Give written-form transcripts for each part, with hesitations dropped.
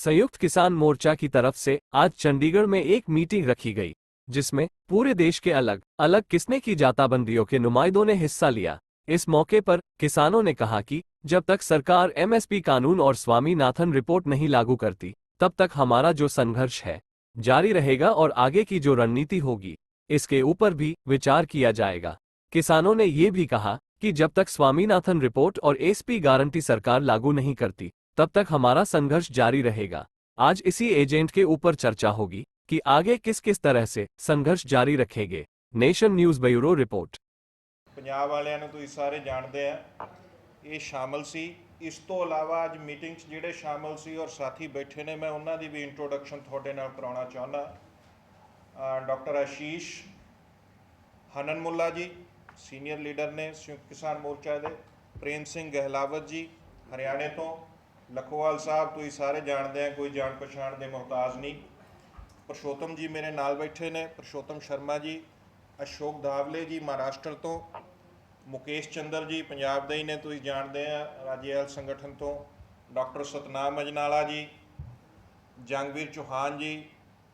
संयुक्त किसान मोर्चा की तरफ से आज चंडीगढ़ में एक मीटिंग रखी गई, जिसमें पूरे देश के अलग अलग किस्में की जाताबंदियों के नुमाइंदों ने हिस्सा लिया। इस मौके पर किसानों ने कहा कि जब तक सरकार एमएसपी कानून और स्वामीनाथन रिपोर्ट नहीं लागू करती, तब तक हमारा जो संघर्ष है जारी रहेगा और आगे की जो रणनीति होगी, इसके ऊपर भी विचार किया जाएगा। किसानों ने ये भी कहा कि जब तक स्वामीनाथन रिपोर्ट और एसपी गारंटी सरकार लागू नहीं करती, तब तक हमारा संघर्ष जारी रहेगा। आज इसी एजेंट के ऊपर चर्चा होगी कि आगे किस किस तरह से संघर्ष जारी रखेंगे। Nation news bureau report. Punjab वालिਆਂ ਨੂੰ ਤੁਸੀਂ ਸਾਰੇ ਜਾਣਦੇ ਆ, ਇਹ ਸ਼ਾਮਲ ਸੀ। ਇਸ ਤੋਂ ਇਲਾਵਾ ਅੱਜ ਮੀਟਿੰਗ 'ਚ ਜਿਹੜੇ ਸ਼ਾਮਲ ਸੀ ਔਰ ਸਾਥੀ ਬੈਠੇ ਨੇ, ਮੈਂ ਉਹਨਾਂ ਦੀ ਵੀ ਇੰਟਰੋਡਕਸ਼ਨ ਤੁਹਾਡੇ ਨਾਲ ਕਰਾਉਣਾ ਚਾਹੁੰਦਾ। ਡਾਕਟਰ ਆਸ਼ੀਸ਼ ਹਨਨਮੁੱਲਾ ਜੀ ਸੀਨੀਅਰ ਲੀਡਰ ਨੇ ਸੰਯੁਕਤ ਕਿਸਾਨ ਮੋਰਚਾ ਦੇ, ਪ੍ਰੇਮ ਸਿੰਘ ਗਹਿਲਾਵਤ ਜੀ ਹਰਿਆਣੇ ਤੋਂ, ਲਖੋਵਾਲ ਸਾਹਿਬ ਤੁਸੀਂ ਸਾਰੇ ਜਾਣਦੇ ਆ, ਕੋਈ ਜਾਣ ਪਛਾਣ ਦੇ ਮੁਹਤਾਜ ਨਹੀਂ। परशोत्तम जी मेरे नाल बैठे ने, परशोत्तम शर्मा जी, अशोक धावले जी महाराष्ट्र तो, मुकेश चंद्र जी पंजाब दे ही ने, तुसीं जानते हैं राज्य संगठन तो, डॉक्टर सतनाम अजनाला जी, जंगवीर चौहान जी,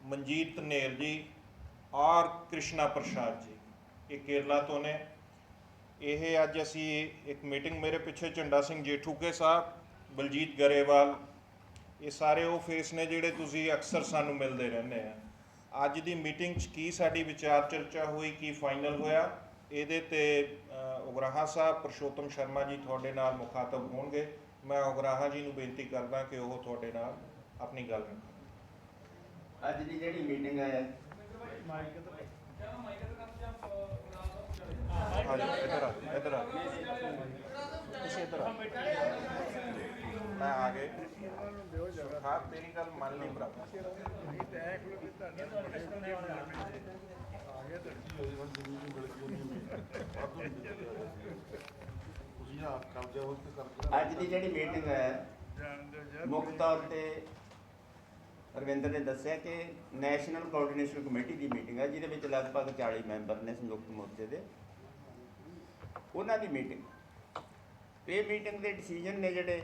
मनजीत धनेर जी और कृष्णा प्रसाद जी, ये केरला तो ने। ये अज असी एक मीटिंग, मेरे पिछे झंडा सिंह जेठूके साहब, बलजीत गरेवाल, ये सारे वो फेस ने जिहड़े तुसीं अक्सर सानू मिलते रहने हैं। अज की मीटिंग की साडी विचार चर्चा हुई, की फाइनल होया, ये ते उगराहा साहब परशोत्तम शर्मा जी तुहाडे नाल मुखातब होणगे। मैं उगराहा जी नूं बेनती करदा कि वह तुहाडे नाल अपनी गल रखण। अज की जिहड़ी मीटिंग है मैं आ गए हाँ, तेरी गल मान ली बराबर। अज की जिहड़ी मीटिंग है मुख्य तौर पर रविंद्र ने दस्सिया कि नैशनल कोआर्डीनेशन कमेटी की मीटिंग है, जिहदे विच लगभग 40 मैंबर ने संयुक्त मोर्चे के, उन्हां दी मीटिंग। ये मीटिंग के डिसीजन ने जिहड़े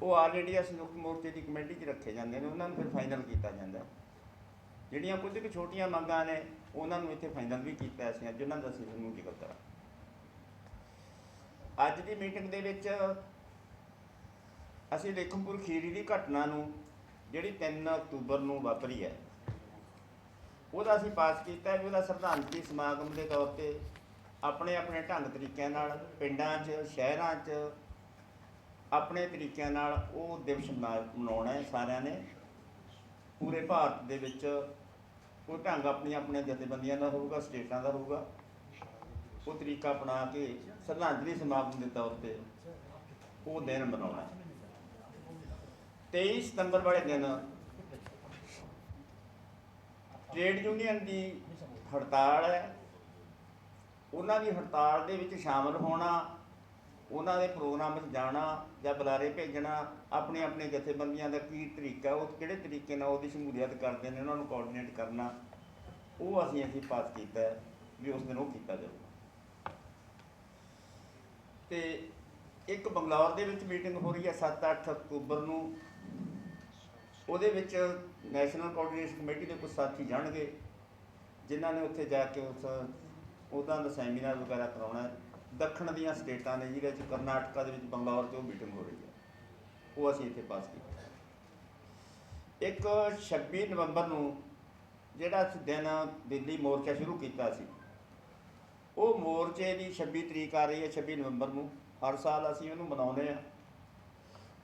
वो ऑल इंडिया संयुक्त मोर्चे की कमेटी च रखे जाते हैं, उन्होंने फिर फाइनल किया जाता है। जिहड़ियां कुछ कुछ छोटियां मंगां ने उन्होंने इत्थे फाइनल भी किया, जिन्हों का असीं समूह जिक्र करा। अज की मीटिंग दे विच असीं लेखमपुर खीरी की घटना नूं जिहड़ी 3 अक्तूबर नूं वापरी है, ਉਹਦਾ ਅਸੀਂ पास किया भी ਉਹਦਾ श्रद्धांजलि समागम के तौर पर अपने अपने ढंग तरीक़े नाल पिंडां 'च शहरां 'च अपने तरीक़े नाल वो दिवस मनाउणा है। सारिਆਂ ने पूरे भारत दे विच कोई ढंग अपनी अपने जथेबंदियां का होगा, स्टेटां का होगा, वो तरीका अपना के श्रद्धांजलि समागम के तौर पर वो दिन मनाउणा है। 23 सितंबर वाले दिन ट्रेड यूनियन की हड़ताल है, उन्हां दी हड़ताल दे विच शामिल होना, उन्होंने प्रोग्राम में जाना या बुलारे भेजना, अपने अपने जथेबंदियों का की तरीका, वो किहड़े तरीके नाल उहदी शमूलियत करते हैं, उन्होंने कोआर्डीनेट करना, वो असीं पास किया भी उस दिन वो किया जाऊगा। तो एक बंगलौर दे विच मीटिंग हो रही है 7-8 अक्तूबर नूं, उहदे विच नैशनल कोआर्डीनेशन कमेटी के कुछ साथी जाणगे, जिन्हां ने उत्थे जाके उदां दा सैमीनार वगैरह कराउणा है। दक्षिण दीयां स्टेटां ने जिहदे कर्नाटका दे विच बंगलौर 'च मीटिंग हो रही है, वो असीं इत्थे पास की। एक 26 नवंबर नूं जिहड़ा दिन दिल्ली मोर्चा शुरू किया सी, वो मोर्चे की 26 तरीक आ रही है 26 नवंबर नूं, हर साल असीं उहनूं मनाउने आ।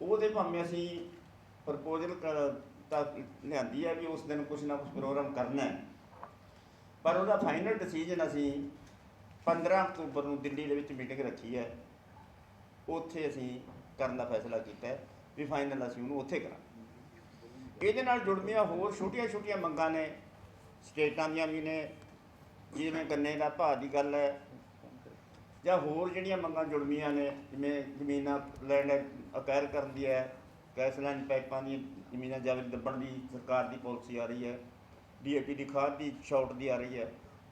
ਉਹਦੇ ਭਾਵੇਂ ਅਸੀਂ प्रपोजल लिआंदी है भी उस दिन कुछ ना कुछ प्रोग्राम करना है, पर उसका फाइनल डिसीजन असी 15 अक्तूबर को दिल्ली के मीटिंग रखी है, उत्थे असी करने का फैसला किया है भी फाइनल असी उन्होंने उत्थे करा। ये जुड़दियाँ होर छोटिया छोटिया मंगां ने, स्टेटां दियां भी ने, जिवें गन्ने का भाव की गल है, ਜਾਂ होर जिहड़ियां मंगां जुड़मियां ने, जिवें जमीनां लैंड अकायर करन दी है, गैस लाइन पाइपां दी जमीनां जबरी दब्बण की सरकार की पॉलिसी आ रही है, DAP की खाद की छौट दी आ रही है,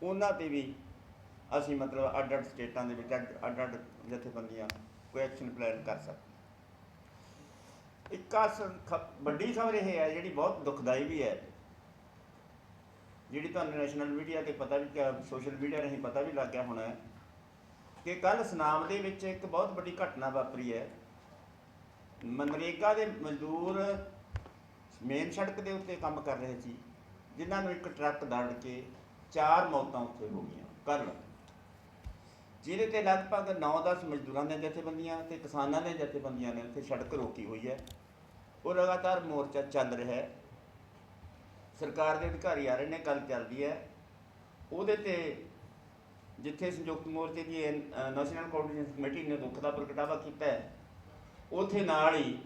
उन्हां ते भी असीं मतलब अड्ड अड्ड स्टेटां दे विच अड्ड अड्ड जथेबंदियां कोई एक्शन प्लान कर सकते। ਇੱਕ ਵੱਡੀ ਖਬਰ ਇਹ ਹੈ ਜਿਹੜੀ ਬਹੁਤ ਦੁਖਦਾਈ ਵੀ ਹੈ, ਜਿਹੜੀ ਤੁਹਾਨੂੰ ਨੈਸ਼ਨਲ ਮੀਡੀਆ ਤੇ ਪਤਾ ਵੀ ਸੋਸ਼ਲ ਮੀਡੀਆ ਰਾਹੀਂ ਪਤਾ ਵੀ ਲੱਗ ਗਿਆ ਹੋਣਾ ਹੈ ਕਿ ਕੱਲ੍ਹ ਸੁਨਾਮ ਦੇ ਵਿੱਚ ਇੱਕ ਬਹੁਤ ਵੱਡੀ ਘਟਨਾ ਵਾਪਰੀ ਹੈ। ਮਨਰੇਗਾ ਦੇ ਮਜ਼ਦੂਰ ਮੇਨ ਸੜਕ ਦੇ ਉੱਤੇ ਕੰਮ ਕਰ ਰਹੇ ਸੀ, ਜਿਨ੍ਹਾਂ ਨੂੰ ਇੱਕ ਟਰੱਕ ਦੜ ਕੇ 4 ਮੌਤਾਂ ਉੱਥੇ ਹੋ ਗਈਆਂ ਕੱਲ੍ਹ, ਜਿਹਦੇ ਤੇ ਲਗਭਗ 9-10 ਮਜ਼ਦੂਰਾਂ ਦੀਆਂ ਜਥੇਬੰਦੀਆਂ ਤੇ ਕਿਸਾਨਾਂ ਦੀਆਂ ਜਥੇਬੰਦੀਆਂ ਨੇ ਉੱਥੇ ਸੜਕ ਰੋਕੀ ਹੋਈ ਹੈ। ਉਹ ਲਗਾਤਾਰ ਮੋਰਚਾ ਚੱਲ ਰਿਹਾ ਹੈ। ਸਰਕਾਰ ਦੇ ਅਧਿਕਾਰੀ ਆ ਰਹੇ ਨੇ, ਗੱਲ ਚੱਲਦੀ ਹੈ ਉਹਦੇ ਤੇ। ਜਿੱਥੇ ਸੰਯੁਕਤ ਮੋਰਚੇ ਦੀ ਨੈਸ਼ਨਲ ਕੋਆਰਡੀਨੇਸ਼ਨ ਕਮੇਟੀ ਨੇ ਦੁੱਖ ਦਾ ਪ੍ਰਗਟਾਵਾ ਕੀਤਾ ਹੈ, ਉੱਥੇ ਨਾਲ ਹੀ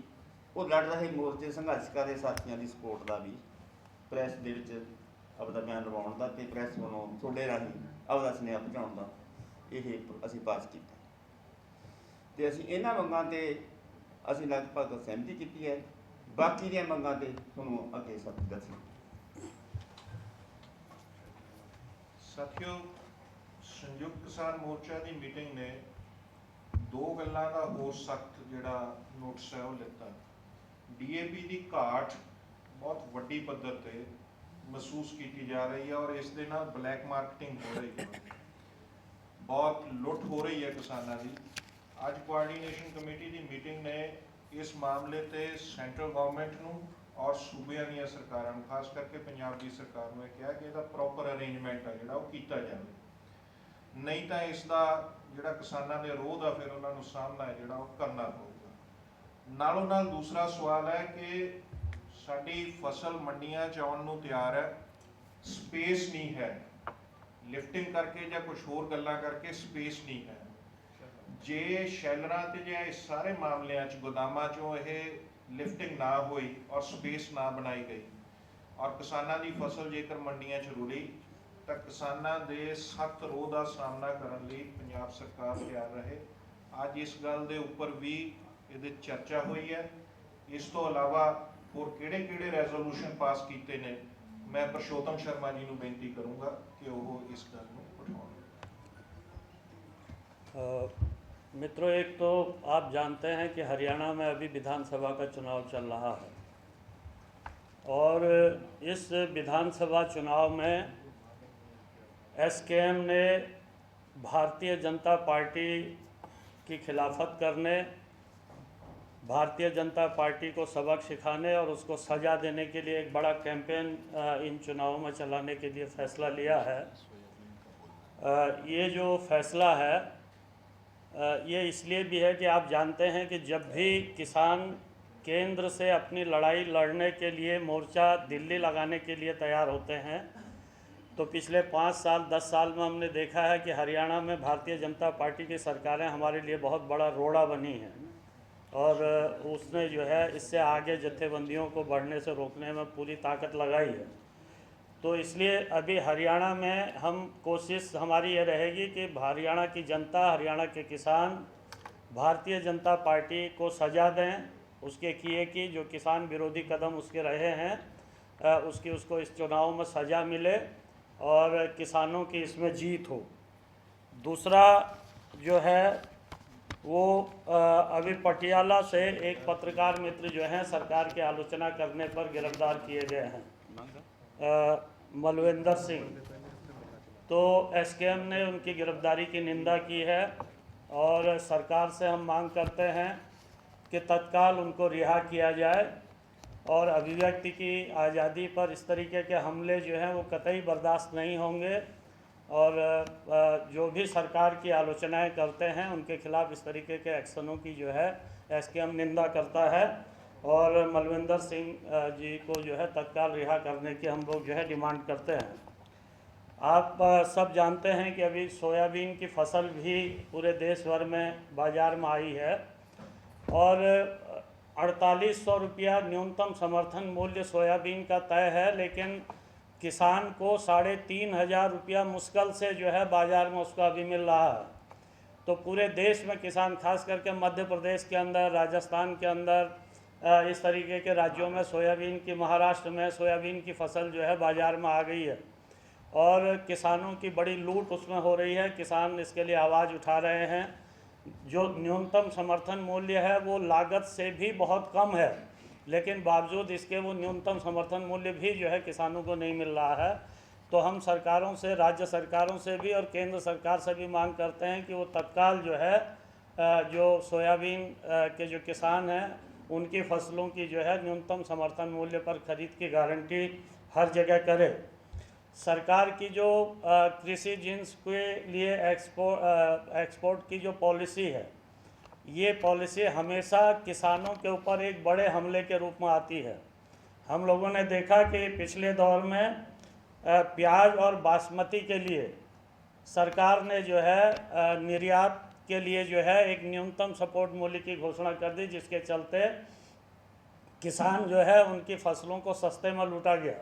ਉਹ ਲੜ ਰਹੇ ਮੋਰਚੇ ਸੰਘਰਸ਼ ਕਰ ਰਹੇ ਸਾਥੀਆਂ ਦੀ ਸਪੋਰਟ ਦਾ ਵੀ ਪ੍ਰੈਸ ਦੇ ਵਿੱਚ ਆਪਦਾ ਬਿਆਨ ਲਵਾਉਣ ਦਾ ਅਤੇ ਪ੍ਰੈਸ ਵੱਲੋਂ ਤੁਹਾਡੇ ਰਾਹੀਂ ਆਪਦਾ ਸੁਨੇਹਾ ਪਹੁੰਚਾਉਣ ਦਾ ਇਹ ਅਸੀਂ ਪਾਸ ਕੀਤਾ। ਅਤੇ ਅਸੀਂ ਇਹਨਾਂ ਮੰਗਾਂ 'ਤੇ ਅਸੀਂ ਲਗਭਗ ਸਹਿਮਤੀ ਕੀਤੀ ਹੈ। ਬਾਕੀ ਦੀਆਂ ਮੰਗਾਂ 'ਤੇ ਤੁਹਾਨੂੰ ਅੱਗੇ ਸਭ ਦੱਸਣਾ। ਸਾਥੀਓ, ਸੰਯੁਕਤ ਕਿਸਾਨ ਮੋਰਚਾ ਦੀ ਮੀਟਿੰਗ ਨੇ 2 ਗੱਲਾਂ ਦਾ ਹੋਰ ਸਖਤ ਜਿਹੜਾ ਨੋਟਿਸ ਹੈ ਉਹ ਲਿੱਤਾ। DAP ਦੀ ਘਾਟ ਬਹੁਤ ਵੱਡੀ ਪੱਧਰ ਤੇ ਮਹਿਸੂਸ ਕੀਤੀ ਜਾ ਰਹੀ ਹੈ ਔਰ ਇਸ ਦੇ ਨਾਲ ਬਲੈਕ ਮਾਰਕੀਟਿੰਗ ਹੋ ਰਹੀ ਹੈ, ਬਹੁਤ ਲੁੱਟ ਹੋ ਰਹੀ ਹੈ ਕਿਸਾਨਾਂ ਦੀ। ਅੱਜ ਕੋਆਰਡੀਨੇਸ਼ਨ ਕਮੇਟੀ ਦੀ ਮੀਟਿੰਗ ਨੇ ਇਸ ਮਾਮਲੇ ਤੇ ਸੈਂਟਰਲ ਗਵਰਨਮੈਂਟ ਨੂੰ ਔਰ ਸੂਬਿਆਂ ਦੀਆਂ ਸਰਕਾਰਾਂ ਨੂੰ, ਖਾਸ ਕਰਕੇ ਪੰਜਾਬ ਦੀ ਸਰਕਾਰ ਨੂੰ, ਇਹ ਕਿਹਾ ਕਿ ਇਹਦਾ ਪ੍ਰੋਪਰ ਅਰੇਂਜਮੈਂਟ ਹੈ ਜਿਹੜਾ ਉਹ ਕੀਤਾ ਜਾਵੇ, ਨਹੀਂ ਤਾਂ ਇਸ ਦਾ ਜਿਹੜਾ ਕਿਸਾਨਾਂ ਦੇ ਰੋਹ ਦਾ ਫਿਰ ਉਹਨਾਂ ਨੂੰ ਸਾਹਮਣਾ ਹੈ ਜਿਹੜਾ ਉਹ ਕਰਨਾ ਪਊਗਾ। ਨਾਲੋਂ ਨਾਲ ਦੂਸਰਾ ਸਵਾਲ ਹੈ ਕਿ ਸਾਡੀ ਫਸਲ ਮੰਡੀਆਂ 'ਚ ਆਉਣ ਨੂੰ ਤਿਆਰ ਹੈ, ਸਪੇਸ ਨਹੀਂ ਹੈ, ਲਿਫਟਿੰਗ ਕਰਕੇ ਜਾਂ ਕੁਝ ਹੋਰ ਗੱਲਾਂ ਕਰਕੇ ਸਪੇਸ ਨਹੀਂ ਹੈ। ਜੇ ਸ਼ੈਲਰਾਂ ਤੇ ਜਾਂ ਇਸ ਸਾਰੇ ਮਾਮਲਿਆਂ 'ਚ ਗੋਦਾਮਾਂ 'ਚੋਂ ਇਹ ਲਿਫਟਿੰਗ ਨਾ ਹੋਈ ਔਰ ਸਪੇਸ ਨਾ ਬਣਾਈ ਗਈ ਔਰ ਕਿਸਾਨਾਂ ਦੀ ਫਸਲ ਜੇਕਰ ਮੰਡੀਆਂ 'ਚ ਰੁਲੀ ਤਾਂ ਕਿਸਾਨਾਂ ਦੇ ਸਖਤ ਰੋਹ ਦਾ ਸਾਹਮਣਾ ਕਰਨ ਲਈ ਪੰਜਾਬ ਸਰਕਾਰ ਤਿਆਰ ਰਹੇ। ਅੱਜ ਇਸ ਗੱਲ ਦੇ ਉੱਪਰ ਵੀ ਇਹਦੇ ਚਰਚਾ ਹੋਈ ਹੈ। ਇਸ ਤੋਂ ਇਲਾਵਾ ਹੋਰ ਕਿਹੜੇ ਰੈਜ਼ੋਲੂਸ਼ਨ ਪਾਸ ਕੀਤੇ ਨੇ, मैं पुरुषोत्तम शर्मा जी ਨੂੰ ਬੇਨਤੀ ਕਰੂੰਗਾ कि वो इस गल ਨੂੰ उठाउण। मित्रों, एक तो आप जानते हैं कि हरियाणा में अभी विधानसभा का चुनाव चल रहा है और इस विधानसभा चुनाव में SKM ने भारतीय जनता पार्टी की खिलाफत करने, भारतीय जनता पार्टी को सबक सिखाने और उसको सज़ा देने के लिए एक बड़ा कैंपेन इन चुनावों में चलाने के लिए फ़ैसला लिया है। ये जो फ़ैसला है ये इसलिए भी है कि आप जानते हैं कि जब भी किसान केंद्र से अपनी लड़ाई लड़ने के लिए मोर्चा दिल्ली लगाने के लिए तैयार होते हैं तो पिछले 5 साल 10 साल में हमने देखा है कि हरियाणा में भारतीय जनता पार्टी की सरकारें हमारे लिए बहुत बड़ा रोड़ा बनी हैं और उसने जो है इससे आगे जत्थेबंदियों को बढ़ने से रोकने में पूरी ताकत लगाई है। तो इसलिए अभी हरियाणा में हम कोशिश हमारी ये रहेगी कि हरियाणा की जनता, हरियाणा के किसान भारतीय जनता पार्टी को सज़ा दें, उसके किए कि जो किसान विरोधी कदम उसके रहे हैं उसको इस चुनाव में सज़ा मिले और किसानों की इसमें जीत हो। दूसरा जो है वो अभी पटियाला से एक पत्रकार मित्र जो हैं सरकार की आलोचना करने पर गिरफ्तार किए गए हैं, मलविंदर सिंह। तो SKM ने उनकी गिरफ्तारी की निंदा की है और सरकार से हम मांग करते हैं कि तत्काल उनको रिहा किया जाए और अभिव्यक्ति की आज़ादी पर इस तरीके के हमले जो हैं वो कतई बर्दाश्त नहीं होंगे और जो भी सरकार की आलोचनाएं करते हैं उनके खिलाफ़ इस तरीके के एक्शनों की जो है SKM निंदा करता है और मलविंदर सिंह जी को जो है तत्काल रिहा करने की हम लोग जो है डिमांड करते हैं। आप सब जानते हैं कि अभी सोयाबीन की फसल भी पूरे देश भर में बाज़ार में आई है और 4800 रुपया न्यूनतम समर्थन मूल्य सोयाबीन का तय है, लेकिन किसान को 3500 रुपया मुश्किल से जो है बाज़ार में उसका अभी मिल रहा है। तो पूरे देश में किसान, खास करके मध्य प्रदेश के अंदर, राजस्थान के अंदर, इस तरीके के राज्यों में सोयाबीन की, महाराष्ट्र में सोयाबीन की फसल जो है बाज़ार में आ गई है और किसानों की बड़ी लूट उसमें हो रही है। किसान इसके लिए आवाज़ उठा रहे हैं। जो न्यूनतम समर्थन मूल्य है वो लागत से भी बहुत कम है, लेकिन बावजूद इसके वो न्यूनतम समर्थन मूल्य भी जो है किसानों को नहीं मिल रहा है। तो हम सरकारों से, राज्य सरकारों से भी और केंद्र सरकार से भी मांग करते हैं कि वो तत्काल जो है जो सोयाबीन के जो किसान हैं उनकी फसलों की जो है न्यूनतम समर्थन मूल्य पर खरीद की गारंटी हर जगह करे। सरकार की जो कृषि जिन्स के लिए एक्सपोर्ट की जो पॉलिसी है, ये पॉलिसी हमेशा किसानों के ऊपर एक बड़े हमले के रूप में आती है। हम लोगों ने देखा कि पिछले दौर में प्याज और बासमती के लिए सरकार ने जो है निर्यात के लिए जो है एक न्यूनतम सपोर्ट मूल्य की घोषणा कर दी, जिसके चलते किसान जो है उनकी फसलों को सस्ते में लूटा गया।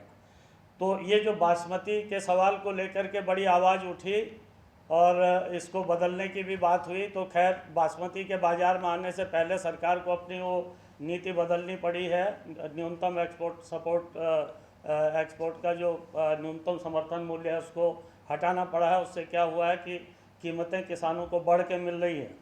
तो ये जो बासमती के सवाल को लेकर के बड़ी आवाज़ उठी और इसको बदलने की भी बात हुई। तो खैर बासमती के बाज़ार में आने से पहले सरकार को अपनी वो नीति बदलनी पड़ी है। न्यूनतम एक्सपोर्ट का जो न्यूनतम समर्थन मूल्य है उसको हटाना पड़ा है। उससे क्या हुआ है कि कीमतें किसानों को बढ़ के मिल रही हैं।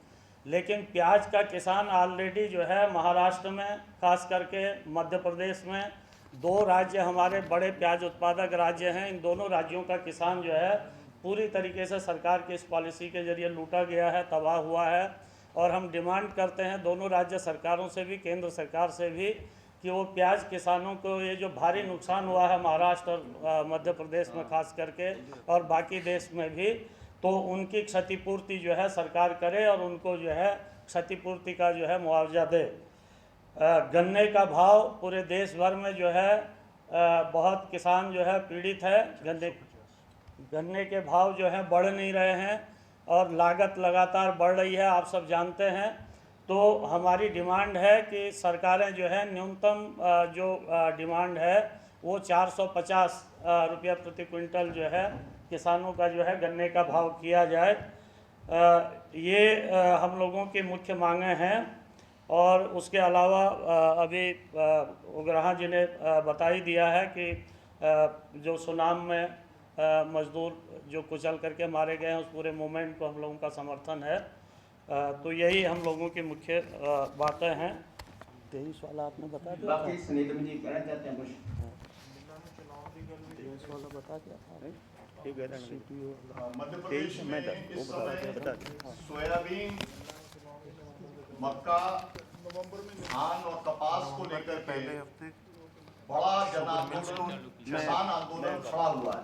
लेकिन प्याज का किसान ऑलरेडी जो है महाराष्ट्र में, खास करके मध्य प्रदेश में, 2 राज्य हमारे बड़े प्याज उत्पादक राज्य हैं। इन दोनों राज्यों का किसान जो है पूरी तरीके से सरकार की इस पॉलिसी के जरिए लूटा गया है, तबाह हुआ है। और हम डिमांड करते हैं दोनों राज्य सरकारों से भी, केंद्र सरकार से भी, कि वो प्याज किसानों को ये जो भारी नुकसान हुआ है महाराष्ट्र और मध्य प्रदेश में खास करके और बाकी देश में भी, तो उनकी क्षतिपूर्ति जो है सरकार करे और उनको जो है क्षतिपूर्ति का जो है मुआवजा दे। गन्ने का भाव पूरे देश भर में जो है बहुत किसान जो है पीड़ित है। गन्ने के भाव जो है बढ़ नहीं रहे हैं और लागत लगातार बढ़ रही है, आप सब जानते हैं। तो हमारी डिमांड है कि सरकारें जो है न्यूनतम जो डिमांड है वो 450 रुपया प्रति क्विंटल जो है किसानों का जो है गन्ने का भाव किया जाए। ये हम लोगों की मुख्य मांगें हैं। और उसके अलावा अभी उग्रहा जी ने बता ही दिया है कि जो सुनाम में मजदूर जो कुचल करके मारे गए हैं उस पूरे मूवमेंट को हम लोगों का समर्थन है। तो यही हम लोगों की मुख्य बातें हैं। 23 वाला आपने बता दिया, बाकी सुनील जी कहना चाहते हैं कुछ? 23 वाला बता दिया था। मध्य प्रदेश में इस समय सोयाबीन, मक्का, धान और कपास को लेकर के बड़ा जन आंदोलन, किसान आंदोलन खड़ा हुआ है।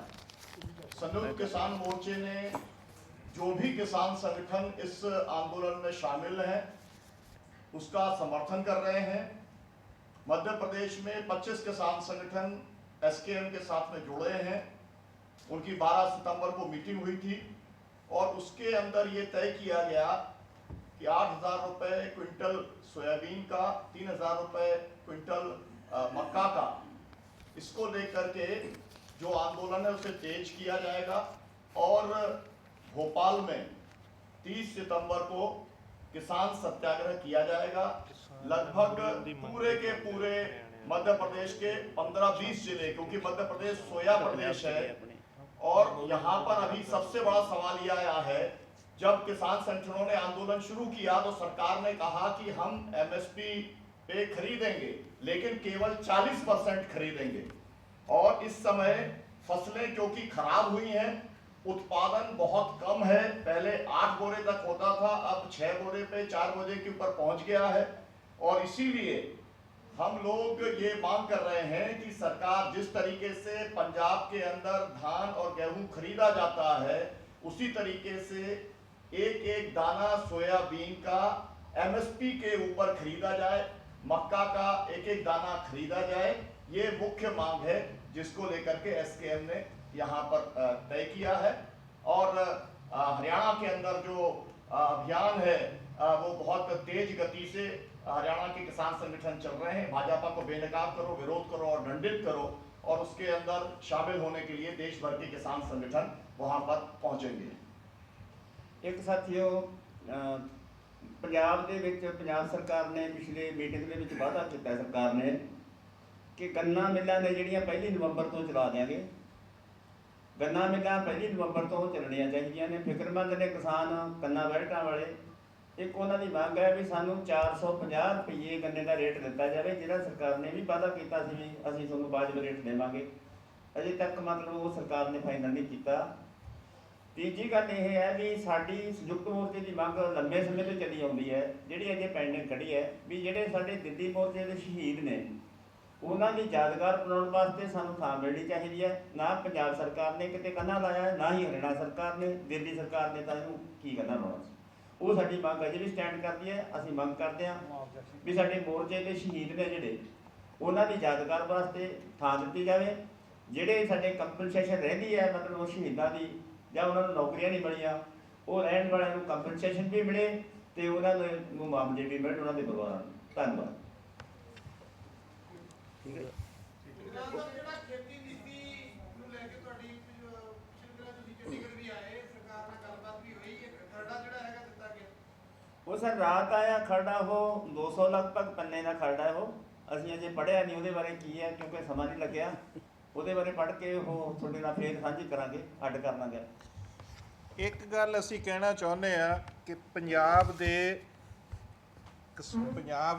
संयुक्त किसान मोर्चे ने जो भी किसान संगठन इस आंदोलन में शामिल हैं उसका समर्थन कर रहे हैं। मध्य प्रदेश में 25 किसान संगठन एसकेएम के साथ में जुड़े हैं। उनकी 12 सितंबर को मीटिंग हुई थी और उसके अंदर ये तय किया गया कि 8,000 रुपये क्विंटल सोयाबीन का, 3,000 रुपये क्विंटल मक्का का, इसको लेकर के जो आंदोलन है उसे तेज किया जाएगा। और भोपाल में 30 सितंबर को किसान सत्याग्रह किया जाएगा। लगभग पूरे के पूरे मध्य प्रदेश के 15-20 जिले, क्योंकि मध्य प्रदेश सोया प्रदेश है। और यहाँ पर अभी सबसे बड़ा सवाल यह आया है, जब किसान संगठनों ने आंदोलन शुरू किया तो सरकार ने कहा कि हम एमएसपी पे खरीदेंगे, लेकिन केवल 40% खरीदेंगे। और इस समय फसलें क्योंकि खराब हुई हैं, उत्पादन बहुत कम है। पहले 8 बोरे तक होता था, अब 6 बोरे पे 4 बोरे के ऊपर पहुंच गया है। और इसीलिए हम लोग ये मांग कर रहे हैं कि सरकार जिस तरीके से पंजाब के अंदर धान और गेहूं खरीदा जाता है, उसी तरीके से एक एक दाना सोयाबीन का एमएसपी के ऊपर खरीदा जाए, मक्का का एक एक दाना खरीदा जाए। ये मुख्य मांग है जिसको लेकर के एसकेएम ने यहाँ पर तय किया है। और हरियाणा के अंदर जो अभियान है वो बहुत तेज गति से हरियाणा के किसान संगठन चल रहे हैं। भाजपा को बेनकाब करो, विरोध करो और दंडित करो, और उसके अंदर शामिल होने के लिए देश भर के किसान संगठन वहां पर पहुंचेंगे। एक साथियों, पंजाब ਦੇ ਵਿੱਚ पंजाब सरकार ने पिछले मीटिंग ਦੇ ਵਿੱਚ वादा किया सरकार ने कि गन्ना मिल्लां ने ਜਿਹੜੀਆਂ 1 नवंबर ਤੋਂ ਚਲਾ देंगे। गन्ना मिल्लां 1 नवंबर ਤੋਂ ਚੱਲਣੀਆਂ ਚਾਹੀਦੀਆਂ ਨੇ। ਫਿਕਰਮੰਦ ਨੇ किसान गन्ना ਬੈਲਟਾਂ वाले ਇੱਕ ਉਹਨਾਂ ਦੀ ਮੰਗ ਹੈ ਵੀ ਸਾਨੂੰ 450 ਰੁਪਏ ਗੰਨੇ ਦਾ ਰੇਟ ਦਿੱਤਾ ਜਾਵੇ, ਜਿਹੜਾ ਸਰਕਾਰ ਨੇ ਵੀ ਵਾਅਦਾ ਕੀਤਾ ਸੀ ਵੀ ਅਸੀਂ ਤੁਹਾਨੂੰ ਵਾਜਬ ਰੇਟ ਦੇਵਾਂਗੇ। ਅਜੇ ਤੱਕ ਮਤਲਬ ਉਹ ਸਰਕਾਰ ਨੇ ਫਾਈਨਲ ਨਹੀਂ ਕੀਤਾ। ਤੀਜੀ ਗੱਲ ਇਹ ਹੈ ਵੀ ਸਾਡੀ ਸੰਯੁਕਤ ਮੋਰਚੇ ਦੀ ਮੰਗ ਲੰਬੇ ਸਮੇਂ ਤੋਂ ਚੱਲੀ ਆਉਂਦੀ ਹੈ, ਜਿਹੜੀ ਅਜੇ ਪੈਂਡਿੰਗ ਖੜੀ ਹੈ, ਵੀ ਜਿਹੜੇ ਸਾਡੇ ਦਿੱਲੀ ਮੋਰਚੇ ਦੇ ਸ਼ਹੀਦ ਨੇ ਉਹਨਾਂ ਦੀ ਯਾਦਗਾਰ ਬਣਾਉਣ ਵਾਸਤੇ ਸਾਨੂੰ ਥਾਂ ਮਿਲਣੀ ਚਾਹੀਦੀ ਹੈ। ਨਾ ਪੰਜਾਬ ਸਰਕਾਰ ਨੇ ਕਿਤੇ ਕੰਨਾ ਲਾਇਆ, ਨਾ ਹੀ ਹਰਿਆਣਾ ਸਰਕਾਰ ਨੇ, ਦਿੱਲੀ ਸਰਕਾਰ ਨੇ ਤਾਂ ਇਹਨੂੰ ਕੀ ਕੰਨਾ ਲਾਉਣਾ ਸੀ। ਉਹ ਸਾਡੀ ਮੰਗ ਅਜੇ ਵੀ ਸਟੈਂਡ ਕਰਦੀ ਹੈ। ਅਸੀਂ ਮੰਗ ਕਰਦੇ ਹਾਂ ਵੀ ਸਾਡੇ ਮੋਰਚੇ ਦੇ ਸ਼ਹੀਦ ਨੇ ਜਿਹੜੇ, ਉਹਨਾਂ ਦੀ ਯਾਦਗਾਰ ਵਾਸਤੇ ਥਾਂ ਦਿੱਤੀ ਜਾਵੇ। ਜਿਹੜੇ ਸਾਡੇ ਕੰਪਨਸੇਸ਼ਨ ਰਹਿੰਦੀ ਹੈ, ਮਤਲਬ ਉਹ ਸ਼ਹੀਦਾਂ ਦੀ ਜਾਂ ਉਹਨਾਂ ਨੂੰ ਨੌਕਰੀਆਂ ਨਹੀਂ ਮਿਲੀਆਂ, ਉਹ ਰਹਿਣ ਵਾਲਿਆਂ ਨੂੰ ਕੰਪਨਸੇਸ਼ਨ ਵੀ ਮਿਲੇ ਤੇ ਉਹਨਾਂ ਨੂੰ ਮੁਆਵਜ਼ੇ ਵੀ ਮਿਲਣ ਉਹਨਾਂ ਦੇ ਪਰਿਵਾਰਾਂ ਨੂੰ। ਧੰਨਵਾਦ। ਠੀਕ ਹੈ। ਜਿਹੜਾ ਖੇਤੀ ਨੀਤੀ ਨੂੰ ਲੈ ਕੇ ਤੁਹਾਡੀ ਪਿਛਲੇ ਤੁਸੀਂ ਚੰਡੀਗੜ੍ਹ ਵੀ ਆਏ, ਸਰਕਾਰ ਨਾਲ ਗੱਲਬਾਤ ਵੀ ਹੋਈ ਹੈ, ਖਰੜਾ ਜਿਹੜਾ ਹੈਗਾ ਦਿੱਤਾ ਗਿਆ? ਉਹ ਸਰ ਰਾਤ ਆਇਆ ਖਰੜਾ, ਉਹ 200 ਲਗਭਗ ਪੰਨੇ ਦਾ ਖਰੜਾ ਹੈ। ਉਹ ਅਸੀਂ ਅਜੇ ਪੜ੍ਹਿਆ ਨਹੀਂ ਉਹਦੇ ਬਾਰੇ ਕੀ ਹੈ, ਕਿਉਂਕਿ ਸਮਾਂ ਨਹੀਂ ਲੱਗਿਆ। ਉਹਦੇ ਬਾਰੇ ਪੜ੍ਹ ਕੇ ਉਹ ਤੁਹਾਡੇ ਨਾਲ ਫੇਰ ਸਾਂਝੀ ਕਰਾਂਗੇ, ਅੱਡ ਕਰ ਲਾਂਗੇ। ਇੱਕ ਗੱਲ ਅਸੀਂ ਕਹਿਣਾ ਚਾਹੁੰਦੇ ਆ ਕਿ ਪੰਜਾਬ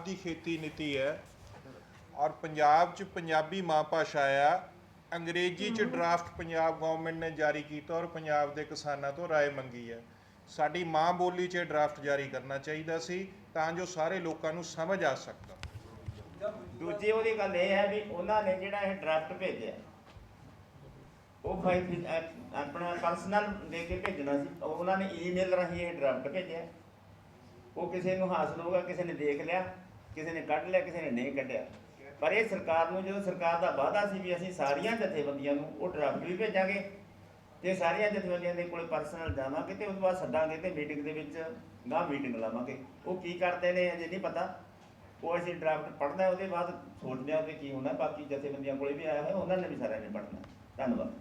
ਦੀ ਖੇਤੀ ਨੀਤੀ ਹੈ ਔਰ ਪੰਜਾਬ 'ਚ ਪੰਜਾਬੀ ਮਾਂ ਭਾਸ਼ਾ ਆ। ਅੰਗਰੇਜ਼ੀ 'ਚ ਡਰਾਫਟ ਪੰਜਾਬ ਗਵਰਨਮੈਂਟ ਨੇ ਜਾਰੀ ਕੀਤਾ ਔਰ ਪੰਜਾਬ ਦੇ ਕਿਸਾਨਾਂ ਤੋਂ ਰਾਏ ਮੰਗੀ ਹੈ। ਸਾਡੀ ਮਾਂ ਬੋਲੀ 'ਚ ਡਰਾਫਟ ਜਾਰੀ ਕਰਨਾ ਚਾਹੀਦਾ ਸੀ ਤਾਂ ਜੋ ਸਾਰੇ ਲੋਕਾਂ ਨੂੰ ਸਮਝ ਆ ਸਕਦਾ। ਦੂਜੀ ਉਹਦੀ ਗੱਲ ਇਹ ਹੈ ਵੀ ਉਹਨਾਂ ਨੇ ਜਿਹੜਾ ਇਹ ਡਰਾਫਟ ਭੇਜਿਆ, ਉਹ ਆਪਣਾ ਪਰਸਨਲ ਦੇ ਕੇ ਭੇਜਣਾ ਸੀ। ਉਹਨਾਂ ਨੇ ਈਮੇਲ ਰਾਹੀਂ ਇਹ ਡਰਾਫਟ ਭੇਜਿਆ। ਉਹ ਕਿਸੇ ਨੂੰ ਹਾਸਲ ਹੋਊਗਾ, ਕਿਸੇ ਨੇ ਦੇਖ ਲਿਆ, ਕਿਸੇ ਨੇ ਕੱਢ ਲਿਆ, ਕਿਸੇ ਨੇ ਨਹੀਂ ਕੱਢਿਆ। ਪਰ ਇਹ ਸਰਕਾਰ ਨੂੰ, ਜਦੋਂ ਸਰਕਾਰ ਦਾ ਵਾਅਦਾ ਸੀ ਵੀ ਅਸੀਂ ਸਾਰੀਆਂ ਜਥੇਬੰਦੀਆਂ ਨੂੰ ਉਹ ਡਰਾਫਟ ਵੀ ਭੇਜਾਂਗੇ ਤੇ ਸਾਰੀਆਂ ਜਥੇਬੰਦੀਆਂ ਦੇ ਕੋਲ ਪਰਸਨਲ ਜਾਵਾਂਗੇ ਤੇ ਉਸ ਤੋਂ ਬਾਅਦ ਸੱਦਾਂਗੇ ਤੇ ਮੀਟਿੰਗ ਦੇ ਵਿੱਚ ਨਾ ਮੀਟਿੰਗ ਲਾਵਾਂਗੇ। ਉਹ ਕੀ ਕਰਦੇ ਨੇ ਅਜੇ ਨਹੀਂ ਪਤਾ। ਉਹ ਅਸੀਂ ਡਰਾਫਟ ਪੜ੍ਹਨਾ, ਉਹਦੇ ਬਾਅਦ ਸੋਚਦੇ ਹਾਂ ਕਿ ਕੀ ਹੋਣਾ। ਬਾਕੀ ਜਥੇਬੰਦੀਆਂ ਕੋਲ ਵੀ ਆਇਆ ਹੋਇਆ, ਉਹਨਾਂ ਨੇ ਵੀ ਸਾਰਿਆਂ ਨੇ ਪੜ੍ਹਨਾ। ਧੰਨਵਾਦ।